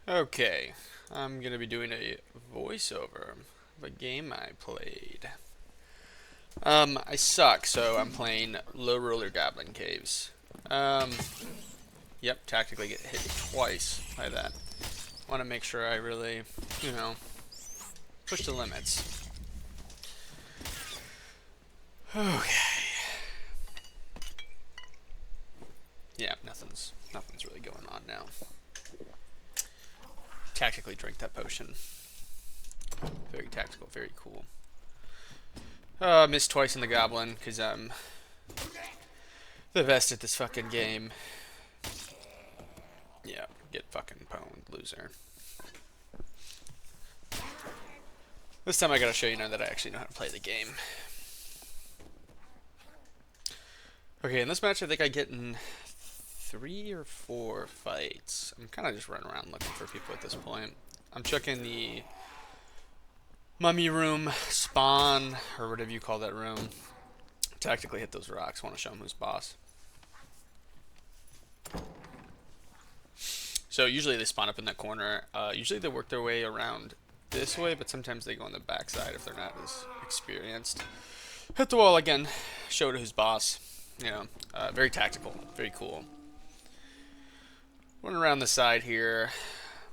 Okay, I'm gonna be doing a voiceover of a game I played. I suck, so I'm playing Low Roller Goblin Caves. Um, yep, tactically get hit twice by that. Want to make sure I really, you know, push the limits. Okay. Yeah, nothing's really going on now. Tactically drink that potion. Very tactical, very cool. Missed twice in the goblin because I'm the best at this fucking game. Yeah, get fucking pwned, loser. This time I gotta show you now that I actually know how to play the game. Okay, in this match I think I get in 3 or 4 fights. I'm kind of just running around looking for people at this point. I'm checking the mummy room, spawn, or whatever you call that room. Tactically hit those rocks. Want to show him who's boss. So usually they spawn up in that corner. Usually they work their way around this way, but sometimes they go on the backside if they're not as experienced. Hit the wall again. Show to who's boss. You know, very tactical, very cool. Running around the side here,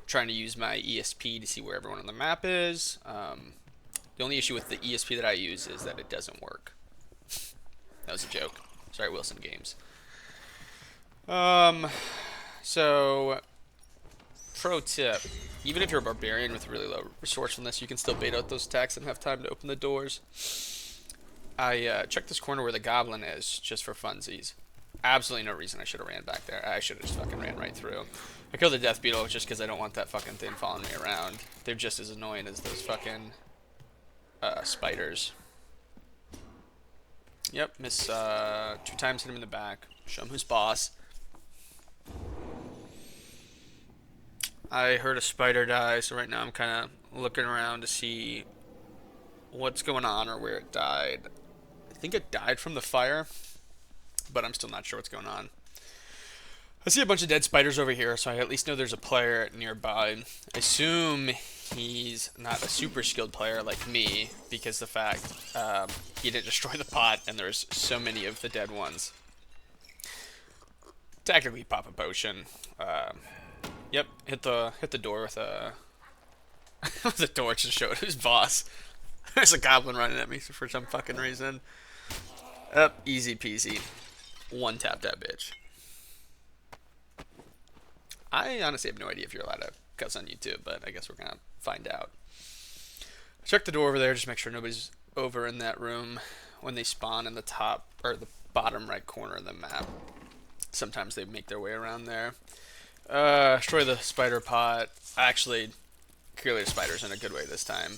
trying to use my ESP to see where everyone on the map is. The only issue with the ESP that I use is that it doesn't work. That was a joke. Sorry, Wilson Games. So pro tip: even if you're a barbarian with really low resourcefulness, you can still bait out those attacks and have time to open the doors. I checked this corner where the goblin is just for funsies. Absolutely no reason I should have ran back there. I should have just fucking ran right through. I killed the death beetle just because I don't want that fucking thing following me around. They're just as annoying as those fucking spiders. Yep, miss 2 times, hit him in the back. Show him who's boss. I heard a spider die, so right now I'm kind of looking around to see what's going on or where it died. I think it died from the fire, but I'm still not sure what's going on. I see a bunch of dead spiders over here, so I at least know there's a player nearby. I assume he's not a super skilled player like me, because the fact he didn't destroy the pot and there's so many of the dead ones. Tactically pop a potion. Yep, hit the door with a with a torch to show who's boss. There's a goblin running at me for some fucking reason. Up, easy peasy. One tap that bitch. I honestly have no idea if you're allowed to cuss on YouTube, but I guess we're gonna find out. Check the door over there, just make sure nobody's over in that room when they spawn in the top or the bottom right corner of the map. Sometimes they make their way around there. Destroy the spider pot. Actually, clearly the spider's in a good way this time.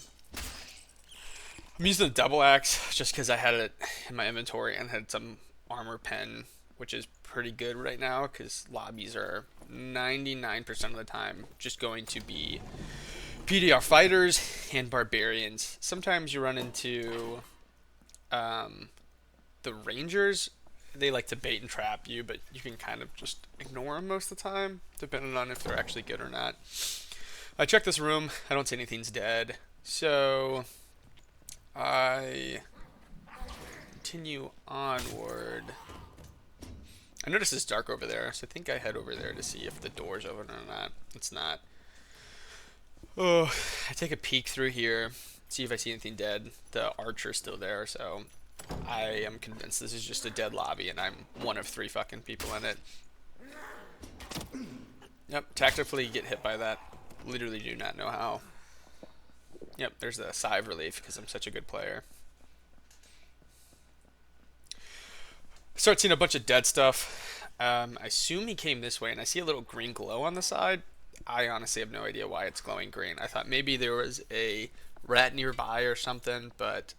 I'm using the double axe just because I had it in my inventory and had some armor pen, which is pretty good right now because lobbies are 99% of the time just going to be PDR fighters and barbarians. Sometimes you run into the rangers. They like to bait and trap you, but you can kind of just ignore them most of the time, depending on if they're actually good or not. I checked this room. I don't see anything's dead. So I continue onward. I notice it's dark over there, so I think I head over there to see if the door's open or not. It's not. Oh, I take a peek through here, see if I see anything dead. The archer's still there, so I am convinced this is just a dead lobby and I'm one of 3 fucking people in it. Yep, tactically get hit by that. Literally do not know how. Yep, there's the sigh of relief because I'm such a good player. Start seeing a bunch of dead stuff. I assume he came this way, and I see a little green glow on the side. I honestly have no idea why it's glowing green. I thought maybe there was a rat nearby or something, but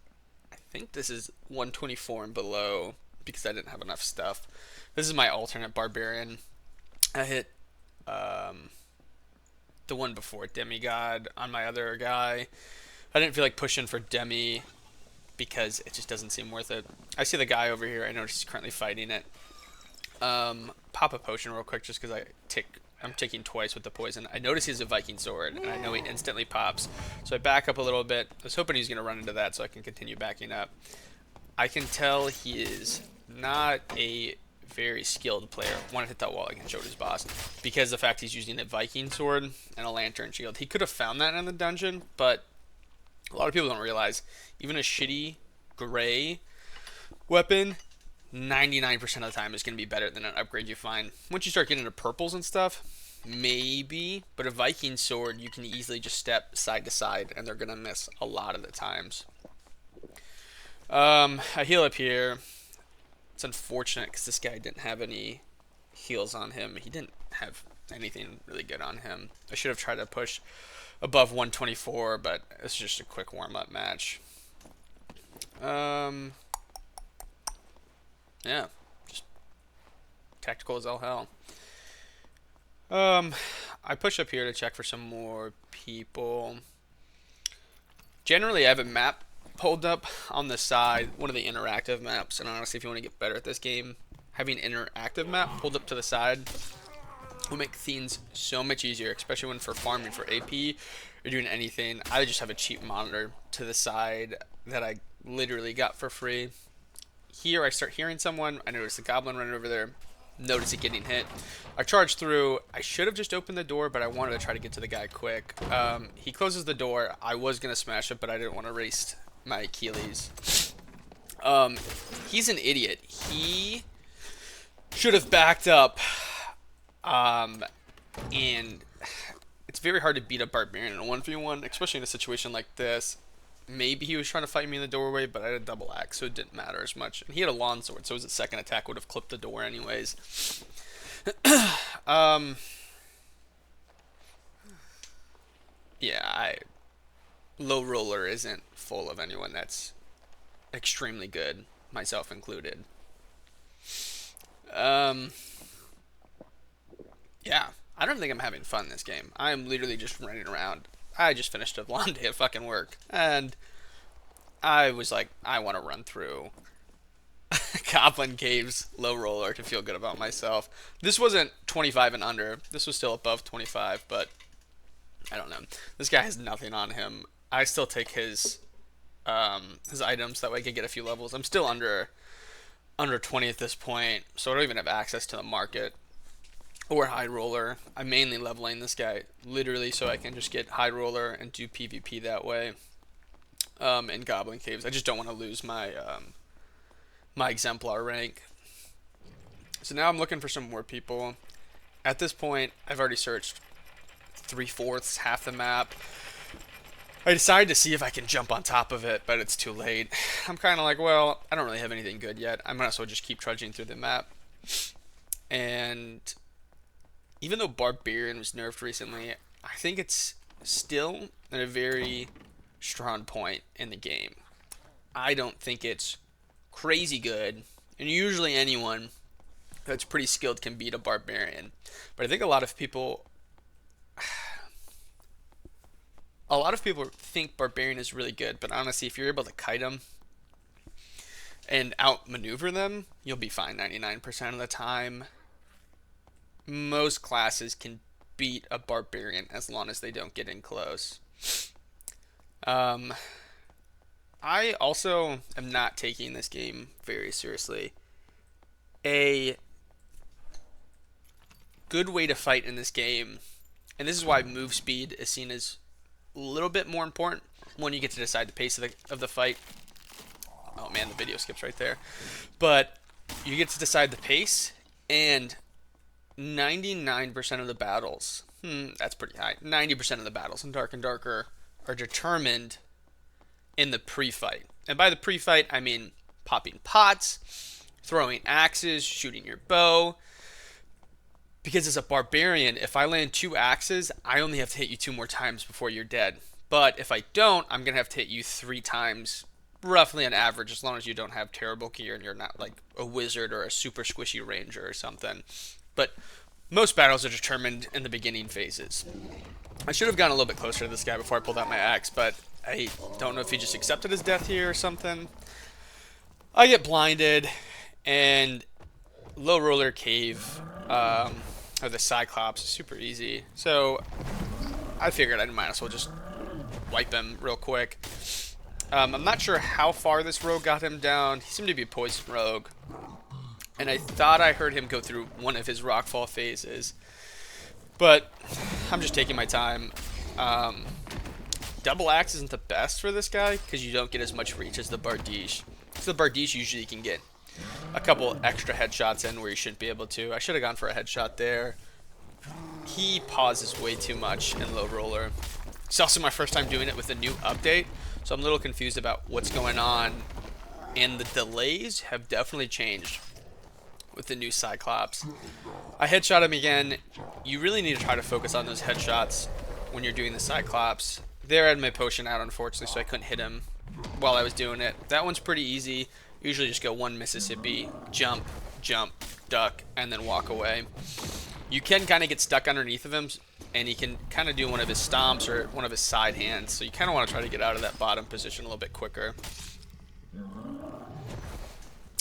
I think this is 124 and below because I didn't have enough stuff. This is my alternate barbarian. I hit the one before demigod on my other guy. I didn't feel like pushing for demi because it just doesn't seem worth it. I see the guy over here. I know he's currently fighting it. Pop a potion real quick just because I'm taking twice with the poison. I notice he has a Viking sword, and I know he instantly pops. So I back up a little bit. I was hoping he's going to run into that so I can continue backing up. I can tell he is not a very skilled player. Want to hit that wall against Joda's boss because the fact he's using a Viking sword and a lantern shield. He could have found that in the dungeon, but a lot of people don't realize even a shitty gray weapon 99% of the time is going to be better than an upgrade you find. Once you start getting into purples and stuff, maybe, but a Viking sword you can easily just step side to side and they're going to miss a lot of the times. I heal up here. It's unfortunate because this guy didn't have any heals on him. He didn't have anything really good on him. I should have tried to push above 124, but it's just a quick warm-up match. Yeah, just tactical as all hell. I push up here to check for some more people. Generally, I have a map pulled up on the side, one of the interactive maps, and honestly, if you want to get better at this game, having an interactive map pulled up to the side will make things so much easier, especially when for farming for AP or doing anything. I just have a cheap monitor to the side that I literally got for free. Here I start hearing someone. I notice the goblin running over there. Notice it getting hit. I charge through. I should have just opened the door, but I wanted to try to get to the guy quick. He closes the door. I was going to smash it, but I didn't want to waste my Achilles. He's an idiot. He should have backed up. And it's very hard to beat a barbarian in a 1v1, especially in a situation like this. Maybe he was trying to fight me in the doorway, but I had a double axe, so it didn't matter as much. And he had a longsword, so his second attack would have clipped the door anyways. Yeah, low roller isn't full of anyone that's extremely good, myself included. Yeah, I don't think I'm having fun this game. I'm literally just running around. I just finished a long day of fucking work, and I was like, I want to run through Goblin Caves low roller to feel good about myself. This wasn't 25 and under. This was still above 25, but I don't know. This guy has nothing on him. I still take his items, that way I can get a few levels. I'm still under 20 at this point, so I don't even have access to the market or high roller. I'm mainly leveling this guy literally so I can just get high roller and do PvP that way. In Goblin Caves, I just don't want to lose my my exemplar rank. So now I'm looking for some more people. At this point, I've already searched 3/4, half the map. I decided to see if I can jump on top of it, but it's too late. I'm kind of like, well, I don't really have anything good yet. I might as well just keep trudging through the map. And even though Barbarian was nerfed recently, I think it's still at a very strong point in the game. I don't think it's crazy good, and usually anyone that's pretty skilled can beat a Barbarian. But I think a lot of people think Barbarian is really good, but honestly, if you're able to kite them and outmaneuver them, you'll be fine 99% of the time. Most classes can beat a Barbarian as long as they don't get in close. I also am not taking this game very seriously. A good way to fight in this game, and this is why move speed is seen as a little bit more important when you get to decide the pace of the fight. Oh man, the video skips right there. But you get to decide the pace, and 99% of the battles, that's pretty high, 90% of the battles in Dark and Darker are determined in the pre-fight. And by the pre-fight, I mean popping pots, throwing axes, shooting your bow. Because as a barbarian, if I land 2 axes, I only have to hit you 2 more times before you're dead. But if I don't, I'm going to have to hit you 3 times, roughly on average, as long as you don't have terrible gear and you're not like a wizard or a super squishy ranger or something. But most battles are determined in the beginning phases. I should have gone a little bit closer to this guy before I pulled out my axe, but I don't know if he just accepted his death here or something. I get blinded, and low roller cave, or the Cyclops is super easy. So I figured I might as well just wipe him real quick. I'm not sure how far this rogue got him down. He seemed to be a poison rogue. And I thought I heard him go through one of his rockfall phases. But I'm just taking my time. Double axe isn't the best for this guy because you don't get as much reach as the Bardiche. So the Bardiche usually can get a couple extra headshots in where you shouldn't be able to. I should have gone for a headshot there. He pauses way too much in low roller. It's also my first time doing it with a new update, so I'm a little confused about what's going on. And the delays have definitely changed with the new Cyclops. I headshot him again. You really need to try to focus on those headshots when you're doing the Cyclops. There I had my potion out, unfortunately, so I couldn't hit him while I was doing it. That one's pretty easy. Usually just go one Mississippi, jump, jump, duck, and then walk away. You can kind of get stuck underneath of him, and he can kind of do one of his stomps or one of his side hands. So you kind of want to try to get out of that bottom position a little bit quicker. And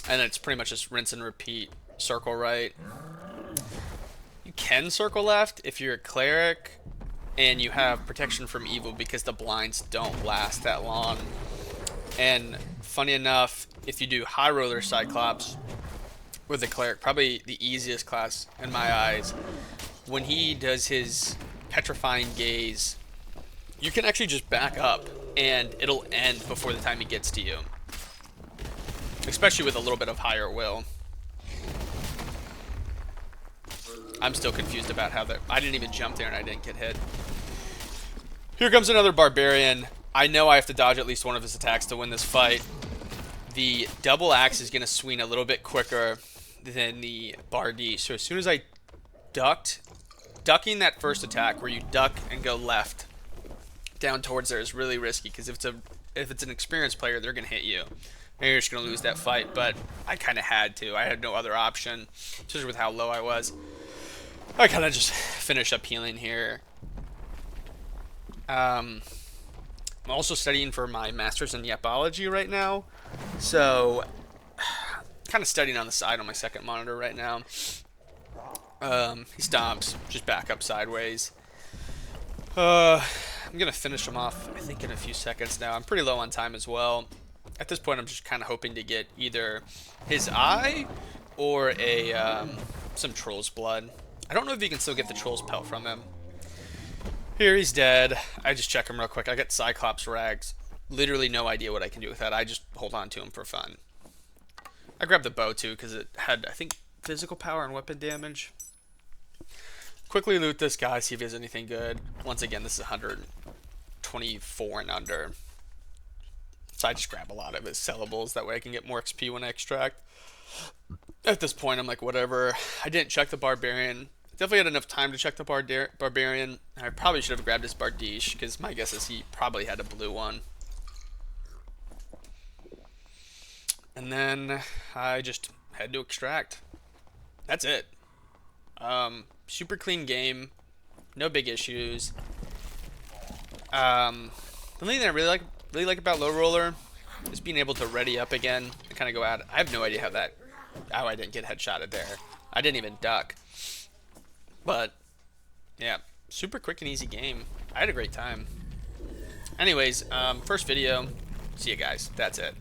then it's pretty much just rinse and repeat. Circle right. You can circle left if you're a cleric and you have protection from evil because the blinds don't last that long. And funny enough, if you do high roller Cyclops with the cleric, probably the easiest class in my eyes, when he does his petrifying gaze, you can actually just back up and it'll end before the time he gets to you. Especially with a little bit of higher will. I'm still confused about how that... I didn't even jump there and I didn't get hit. Here comes another barbarian. I know I have to dodge at least one of his attacks to win this fight. The double axe is going to swing a little bit quicker than the Bardiche. So as soon as I ducking that first attack where you duck and go left down towards there is really risky because if it's an experienced player, they're going to hit you. And you're just going to lose that fight, but I kind of had to. I had no other option, especially with how low I was. I kind of just finish up healing here. I'm also studying for my master's in Yapology right now, so kind of studying on the side on my second monitor right now. He stomps, just back up sideways. I'm gonna finish him off, I think, in a few seconds now. I'm pretty low on time as well. At this point, I'm just kind of hoping to get either his eye or a some troll's blood. I don't know if you can still get the troll's pelt from him. Here, he's dead. I just check him real quick. I got Cyclops rags. Literally no idea what I can do with that. I just hold on to him for fun. I grabbed the bow too because it had, I think, physical power and weapon damage. Quickly loot this guy, see if he has anything good. Once again, this is 124 and under. So I just grab a lot of his sellables. That way I can get more XP when I extract. At this point, I'm like, whatever. I didn't check the barbarian. Definitely had enough time to check the barbarian. I probably should have grabbed his Bardiche, because my guess is he probably had a blue one. And then I just had to extract. That's it. Super clean game. No big issues. The only thing I really like about low roller is being able to ready up again and kind of go out. I have no idea how I didn't get headshotted there. I didn't even duck. But yeah, super quick and easy game. I had a great time. Anyways, first video. See you guys. That's it.